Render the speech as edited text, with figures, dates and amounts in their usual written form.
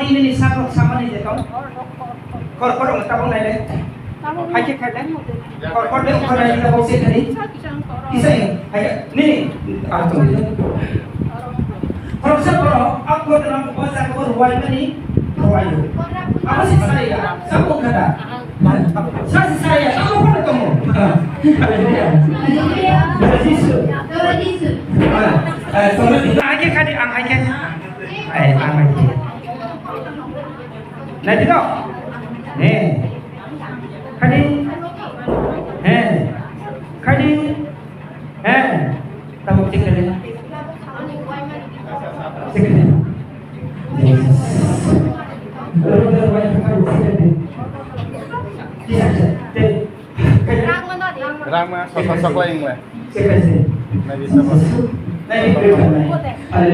body ini sakit sama ni je kau. Kor orang tabung naik le. Hai cek kan? Kor dia kor naik kita boxing tadi. Kisah ini, hai ni tu. Kalau saya aku dalam bahasa aku ruai ni, ruai. Apa sih saya? Siapa kata? Saya siapa pun kamu. Aja kan ang aja. Ang aja. Nanti dok. Kadi. Kadi. Tahu cek ni. Cek ni. Rama sosok lain lah. Cek ni. Nabi sama. Nabi